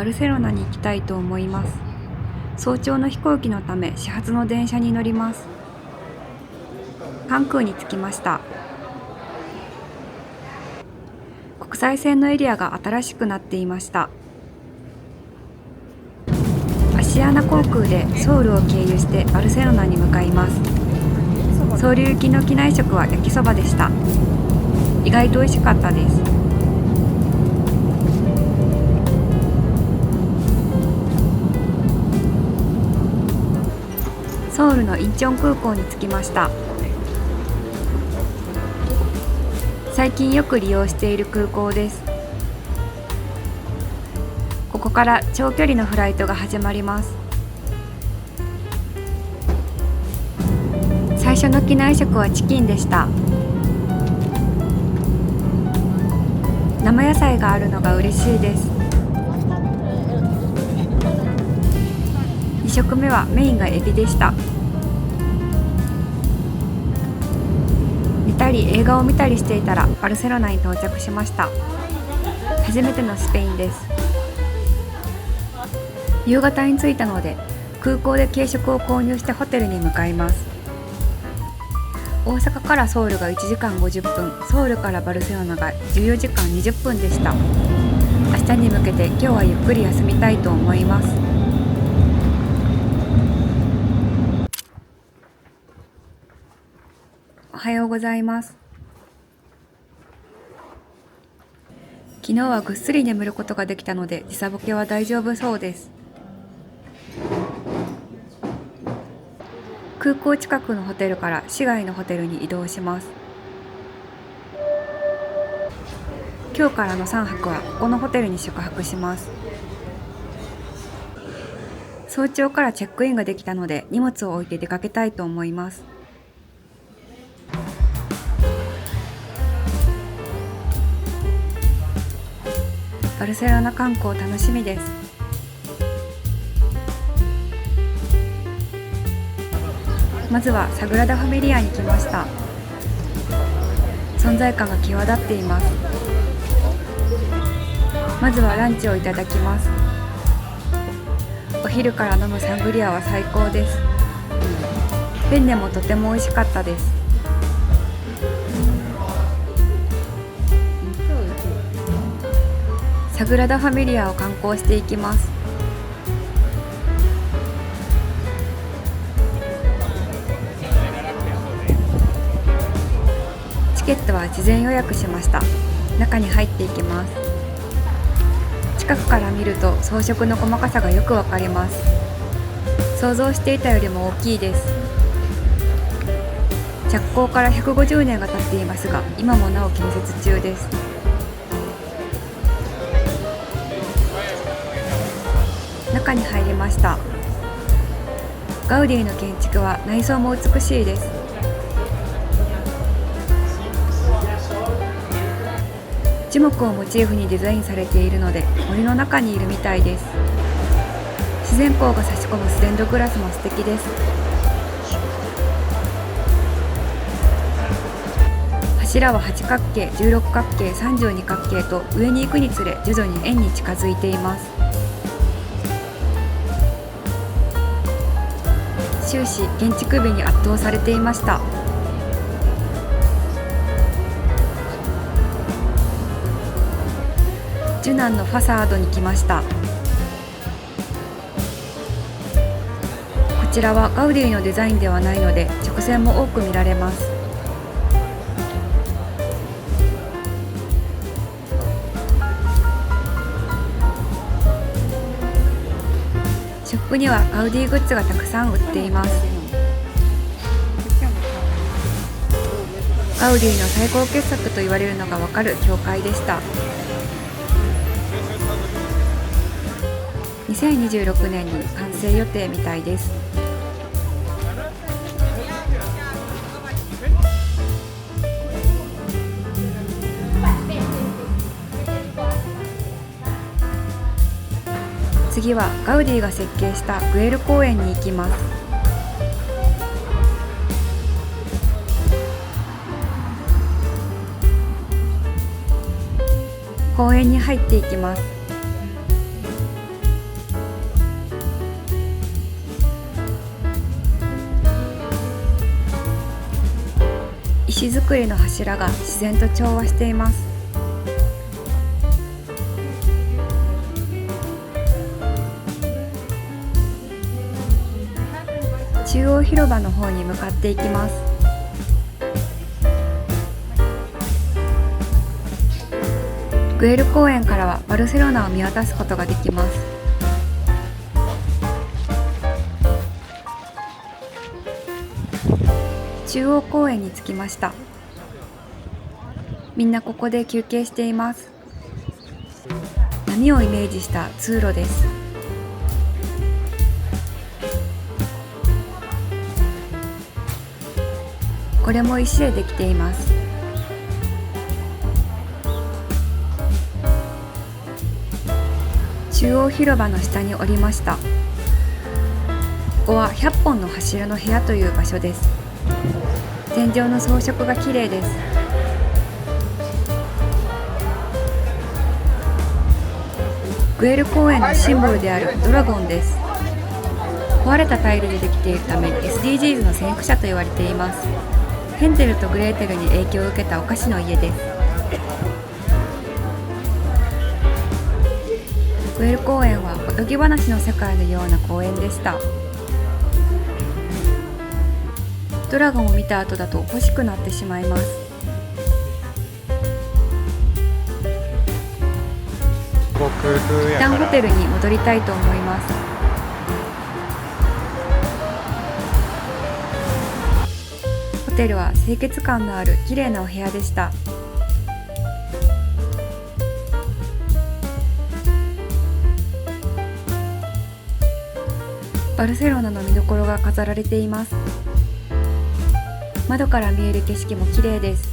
バルセロナに行きたいと思います。早朝の飛行機のため始発の電車に乗ります。関空に着きました。国際線のエリアが新しくなっていました。アシアナ航空でソウルを経由してバルセロナに向かいます。ソウル行きの機内食は焼きそばでした。意外と美味しかったです。ソウルのインチョン空港に着きました。最近よく利用している空港です。ここから長距離のフライトが始まります。最初の機内食はチキンでした。生野菜があるのが嬉しいです。2食目はメインがエビでした。寝たり映画を見たりしていたらバルセロナに到着しました。初めてのスペインです。夕方に着いたので空港で軽食を購入してホテルに向かいます。大阪からソウルが1時間50分、ソウルからバルセロナが14時間20分でした。明日に向けて今日はゆっくり休みたいと思います。おはようございます。昨日はぐっすり眠ることができたので時差ボケは大丈夫そうです。空港近くのホテルから市外のホテルに移動します。今日からの3泊はここのホテルに宿泊します。早朝からチェックインができたので荷物を置いて出かけたいと思います。バルセロナ観光楽しみです。まずはサグラダ・ファミリアに来ました。存在感が際立っています。まずはランチをいただきます。お昼から飲むサングリアは最高です。ペンネもとても美味しかったです。サグラダ・ファミリアを観光していきます。チケットは事前予約しました。中に入っていきます。近くから見ると装飾の細かさがよくわかります。想像していたよりも大きいです。着工から150年が経っていますが、今もなお建設中です。中に入りました。ガウディの建築は内装も美しいです。樹木をモチーフにデザインされているので森の中にいるみたいです。自然光が差し込むステンドグラスも素敵です。柱は八角形、16角形、32角形と上に行くにつれ徐々に円に近づいています。終始建築美に圧倒されていました。ジュナンのファサードに来ました。こちらはガウディのデザインではないので直線も多く見られます。ショップにはガウディグッズがたくさん売っています。ガウディの最高傑作と言われるのがわかる教会でした。2026年に完成予定みたいです。次はガウディが設計したグエル公園に行きます。公園に入っていきます。石造りの柱が自然と調和しています。中央広場の方に向かっていきます。グエル公園からはバルセロナを見渡すことができます。中央公園に着きました。みんなここで休憩しています。波をイメージした通路です。これも石でできています。中央広場の下に降りました。ここは100本の柱の部屋という場所です。天井の装飾が綺麗です。グエル公園のシンボルであるドラゴンです。壊れたタイルでできているため SDGs の先駆者と言われています。ヘンゼルとグレーテルに影響を受けたお菓子の家です。グエル公園はおとぎ話の世界のような公園でした。ドラゴンを見た後だと欲しくなってしまいます。一旦ホテルに戻りたいと思います。ホテルは清潔感のある綺麗なお部屋でした。バルセロナの見どころが飾られています。窓から見える景色も綺麗です。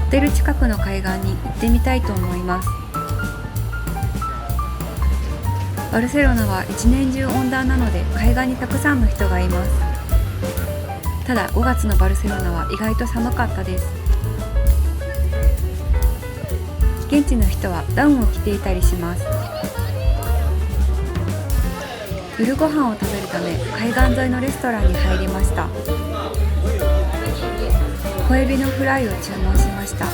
ホテル近くの海岸に行ってみたいと思います。バルセロナは一年中温暖なので海岸にたくさんの人がいます。ただ5月のバルセロナは意外と寒かったです。現地の人はダウンを着ていたりします。夜ご飯を食べるため海岸沿いのレストランに入りました。小エビのフライを注文しました。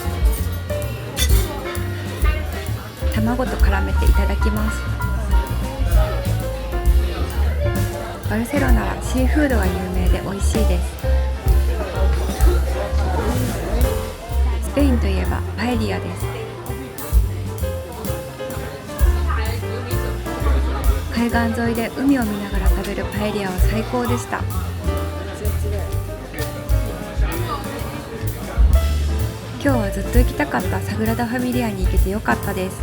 卵と絡めていただきます。バルセロナはシーフードが有名で美味しいです。スペインといえばパエリアです。海岸沿いで海を見ながら食べるパエリアは最高でした。今日はずっと行きたかったサグラダ・ファミリアに行けてよかったです。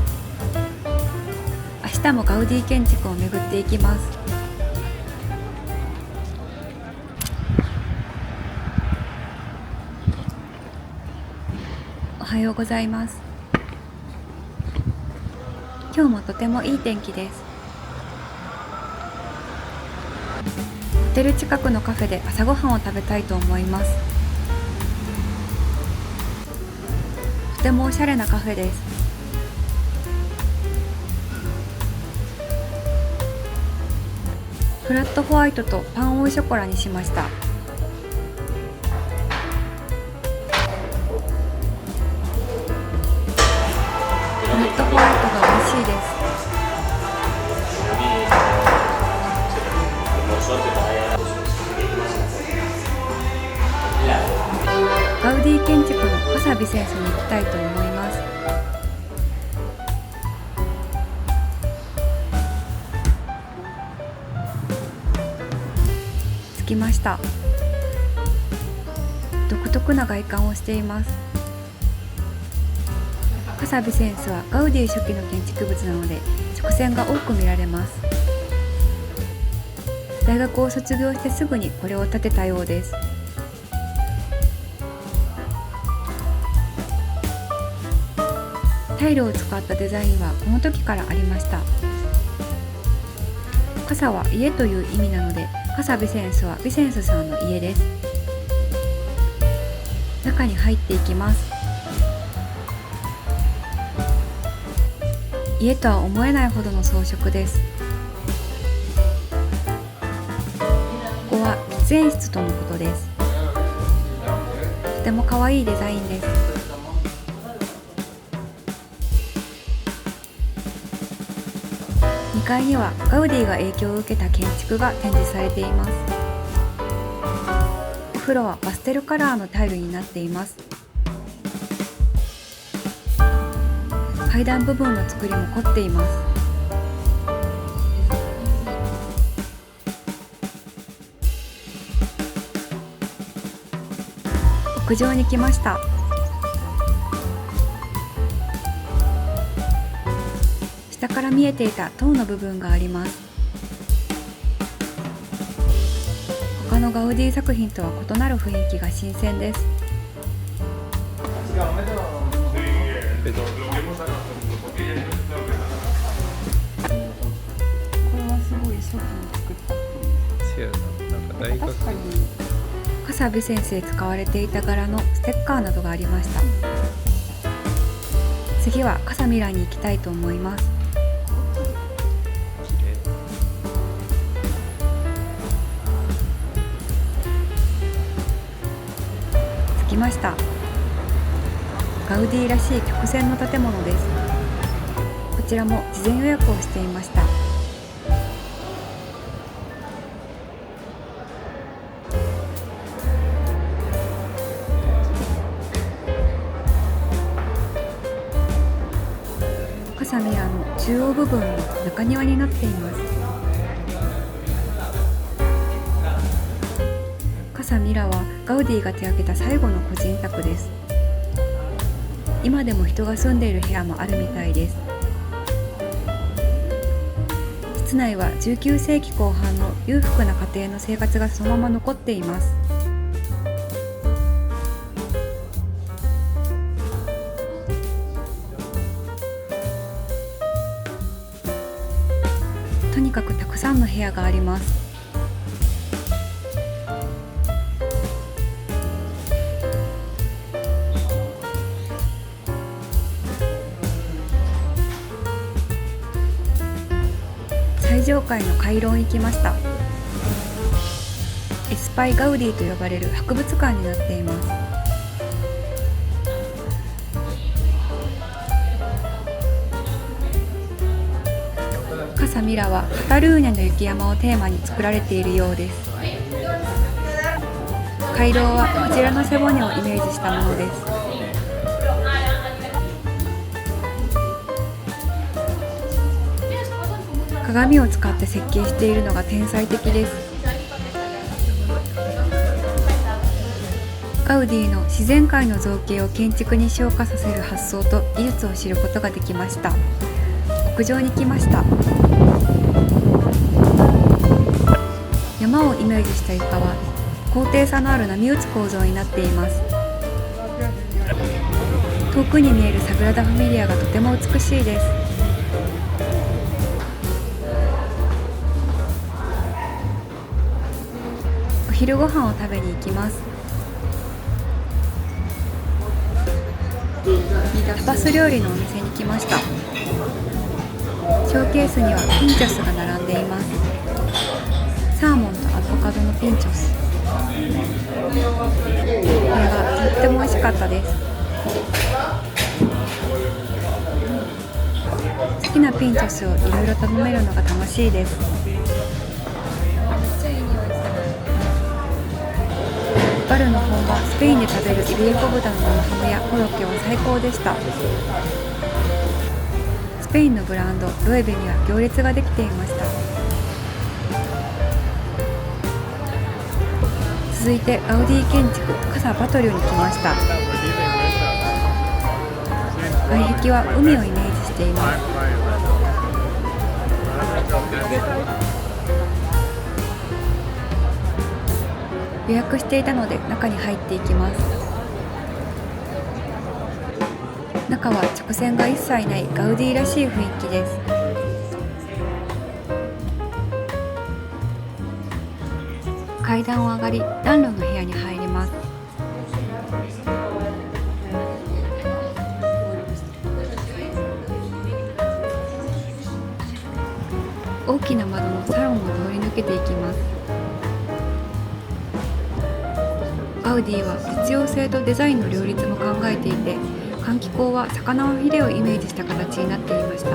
明日もガウディ建築を巡っていきます。おはようございます。今日もとてもいい天気です。ホテル近くのカフェで朝ごはんを食べたいと思います。とてもおしゃれなカフェです。フラットホワイトとパンオイショコラにしました。フラットホワイトが美味しいです。ガウディ建築のカサビセンスに行きたいと思います。着きました。独特な外観をしています。カサビセンスはガウディ初期の建築物なので直線が多く見られます。大学を卒業してすぐにこれを建てたようです。タイルを使ったデザインはこの時からありました。傘は家という意味なので、カサビセンスはビセンスさんの家です。中に入っていきます。家とは思えないほどの装飾です。喫煙室とのことです。とても可愛いデザインです。2階にはガウディが影響を受けた建築が展示されています。お風呂はパステルカラーのタイルになっています。階段部分の作りも凝っています。屋上に来ました。下から見えていた塔の部分があります。他のガウディ作品とは異なる雰囲気が新鮮です。カサ・ビセンスで使われていた柄のステッカーなどがありました。次はカサ・ミラに行きたいと思います。着きました。ガウディらしい曲線の建物です。こちらも事前予約をしていました。カサ・ミラの中央部分は中庭になっています。カサ・ミラはガウディが手掛けた最後の個人宅です。今でも人が住んでいる部屋もあるみたいです。室内は19世紀後半の裕福な家庭の生活がそのまま残っています。とにかくたくさんの部屋があります。最上階の回廊に来ました。エスパイ・ガウディと呼ばれる博物館になっています。カサ・ミラはカタルーニャの雪山をテーマに作られているようです。回廊はこちらの背骨をイメージしたものです。鏡を使って設計しているのが天才的です。ガウディの自然界の造形を建築に昇華させる発想と技術を知ることができました。屋上に来ました。山をイメージした床は高低差のある波打つ構造になっています。遠くに見えるサグラダ・ファミリアがとても美しいです。お昼ご飯を食べに行きます。タパス料理のお店に来ました。ショーケースにはピンチョスが並んでいます。サーモンとアボカドのピンチョス。これがとっても美味しかったです。好きなピンチョスをいろいろ頼めるのが楽しいです。バルの本場スペインで食べるイベリコ豚の生ハムやコロッケは最高でした。スペインのブランドロエベには行列ができていました。続いてガウディ建築カサ・バトリョに来ました。外壁は海をイメージしています。予約していたので中に入っていきます。中は直線が一切ないガウディらしい雰囲気です。階段を上がり暖炉の部屋に入ります。大きな窓のサロンを通り抜けていきます。ガウディは実用性とデザインの両立も考えていて、換気口は魚のヒレをイメージした形になっていました。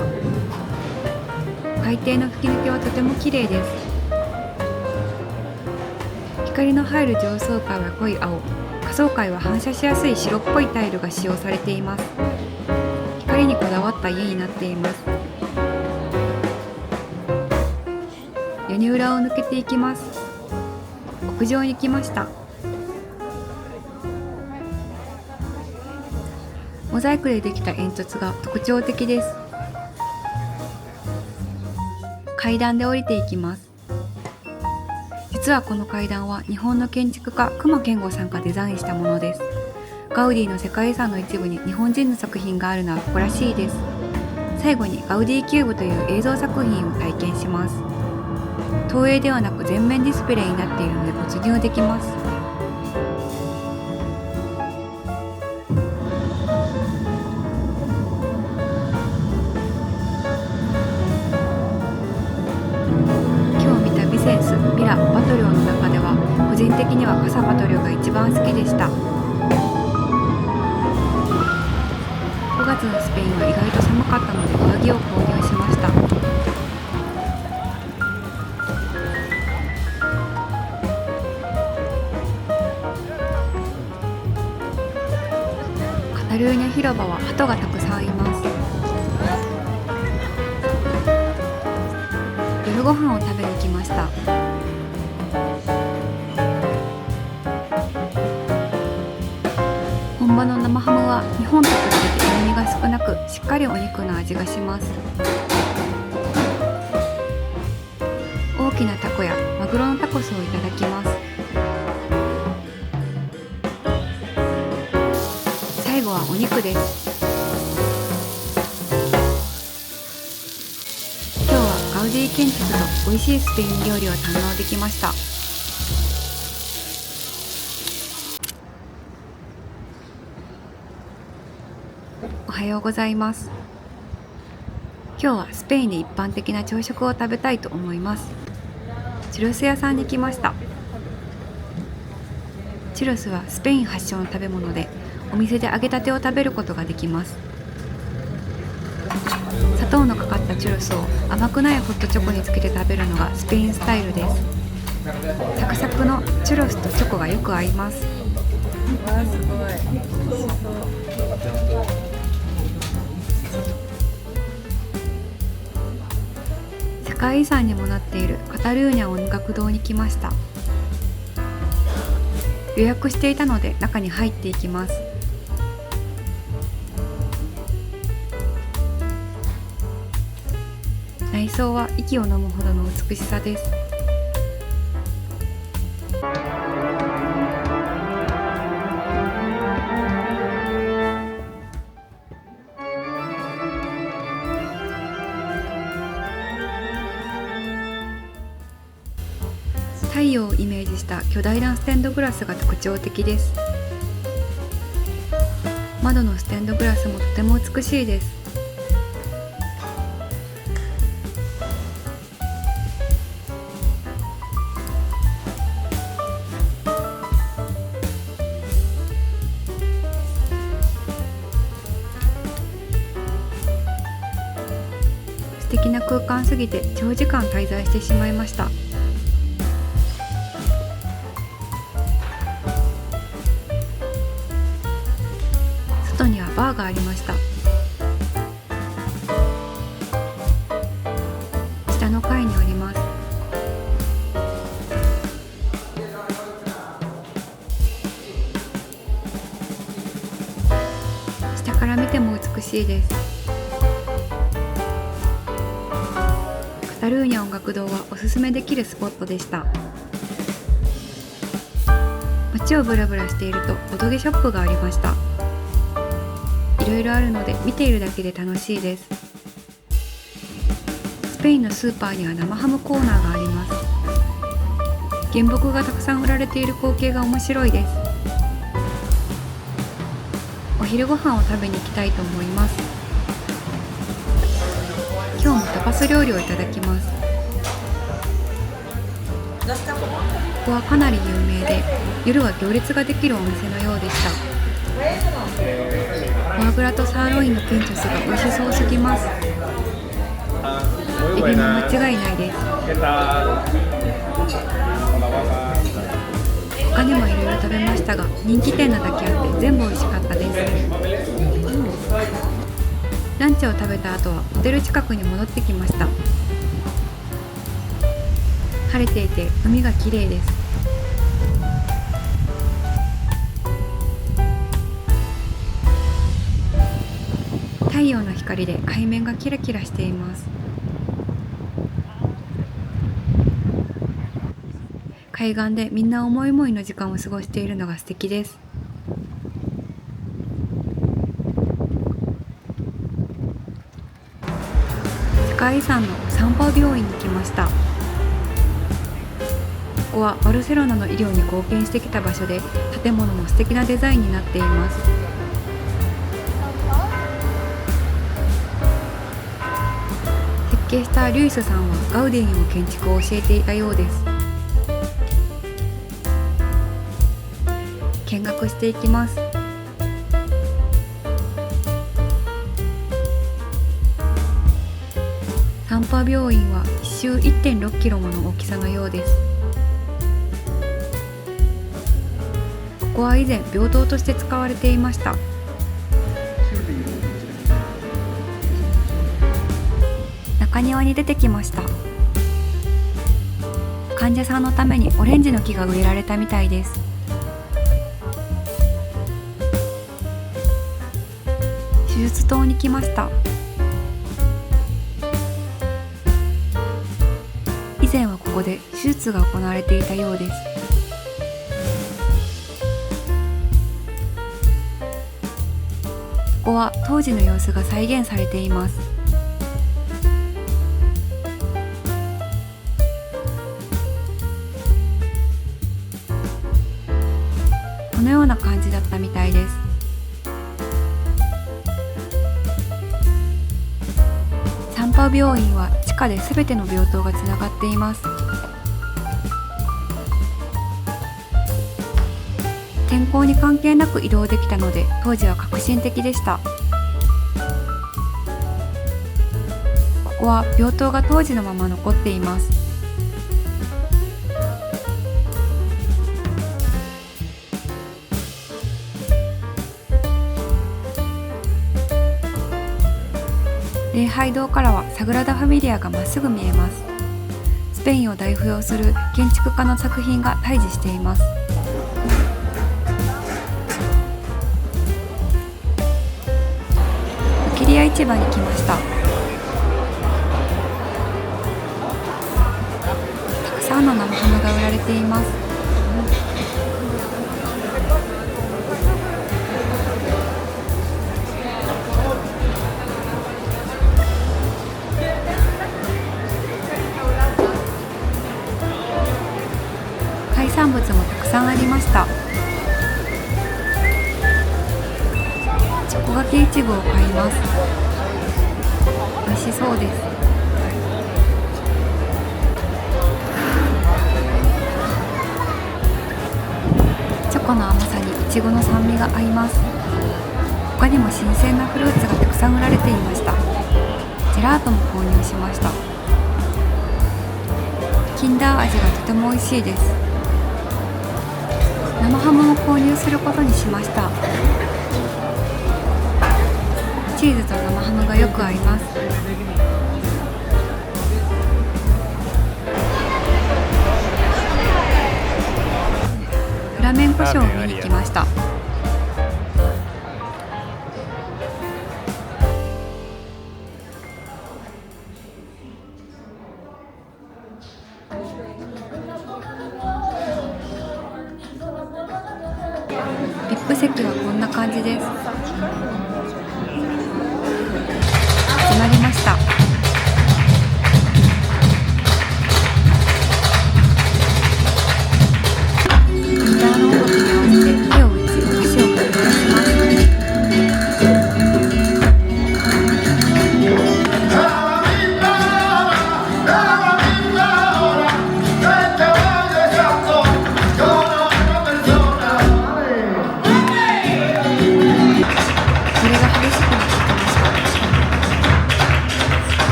海底の吹き抜けはとても綺麗です。光の入る上層階は濃い青、下層階は反射しやすい白っぽいタイルが使用されています。光にこだわった家になっています。屋根裏を抜けていきます。屋上に来ました。モザイクでできた煙突が特徴的です。階段で降りていきます。実はこの階段は日本の建築家隈研吾さんがデザインしたものです。ガウディの世界遺産の一部に日本人の作品があるのは誇らしいです。最後にガウディキューブという映像作品を体験します。投影ではなく全面ディスプレイになっているので没入できます。センス、ミラ、バトリョーの中では個人的にはカサバトリョーが一番好きでした。5月のスペインは意外と寒かったので上着を購入しました。カタルーニャ広場は鳩がたくさんいます。夜ご飯を食べに来ました。本場の生ハムは日本と比べて塩味が少なく、しっかりお肉の味がします。大きなタコやマグロのタコスをいただきます。最後はお肉です。ガウディ建築と美味しいスペイン料理を堪能できました。おはようございます。今日はスペインで一般的な朝食を食べたいと思います。チュロス屋さんに来ました。チュロスはスペイン発祥の食べ物で、お店で揚げたてを食べることができます。砂糖のかかったチュロスを甘くないホットチョコにつけて食べるのがスペインスタイルです。サクサクのチュロスとチョコがよく合います。わあ、すごい。美味しそう。世界遺産にもなっているカタルーニャ音楽堂に来ました。予約していたので中に入っていきます。内装は息を飲むほどの美しさです。太陽をイメージした巨大なステンドグラスが特徴的です。窓のステンドグラスもとても美しいです。素敵な空間すぎて長時間滞在してしまいました。外にはバーがありました。下の階におります。下から見ても美しいです。カタルーニャ音楽堂はおすすめできるスポットでした。街をブラブラしているとボドゲショップがありました。いろいろあるので見ているだけで楽しいです。スペインのスーパーには生ハムコーナーがあります。原木がたくさん売られている光景が面白いです。お昼ご飯を食べに行きたいと思います。今日もタパス料理をいただきます。No está como こはかなり有名で、夜は行列ができるお店のようでした。フォアグラとサーロインのピンチョスが美味しそうすぎます。エビも間違いないです。他にもいろいろ食べましたが、人気店なだけあって全部美味しかったです。ランチを食べた後はホテル近くに戻ってきました。晴れていて海が綺麗です。太陽の光で海面がキラキラしています。海岸でみんな思い思いの時間を過ごしているのが素敵です。世界遺産のサンパウ病院に来ました。ここはバルセロナの医療に貢献してきた場所で、建物も素敵なデザインになっています。設計したリュイスさんはガウディにも建築を教えていたようです。見学していきます。サンパ病院は1周 1.6 キロもの大きさのようです。ここは以前病棟として使われていました。中庭に出てきました。患者さんのためにオレンジの木が植えられたみたいです。手術棟に来ました。以前はここで手術が行われていたようです。ここは当時の様子が再現されています。このような感じだったみたいです。サンパウ病院は地下で全ての病棟がつながっています。天候に関係なく移動できたので、当時は革新的でした。ここは病棟が当時のまま残っています。礼拝堂からはサグラダ・ファミリアがまっすぐ見えます。スペインを代表する建築家の作品が対峙しています。アキリア市場に来ました。たくさんの生ハムが売られています。海産物もたくさんありました。チョコがけいちごを買います。美味しそうです。チョコの甘さにいちごの酸味が合います。他にも新鮮なフルーツがたくさん売られていました。ジェラートも購入しました。キンダー味がとても美味しいです。生ハムを購入することにしました。チーズと生ハムがよく合います。フラメンコショーを見に来ました。ビップ席はこんな感じです。始まりました。ギターの音楽に合わせて手を打ち、足を振り回します。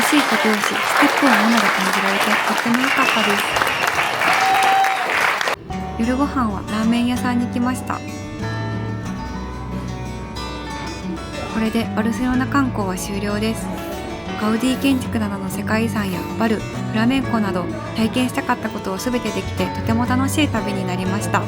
美しい手拍子、ステップを生で感じられてとっても良かったです。夜ご飯はラーメン屋さんに来ました。これでバルセロナ観光は終了です。ガウディ建築などの世界遺産やバル、フラメンコなど体験したかったことを全てできてとても楽しい旅になりました。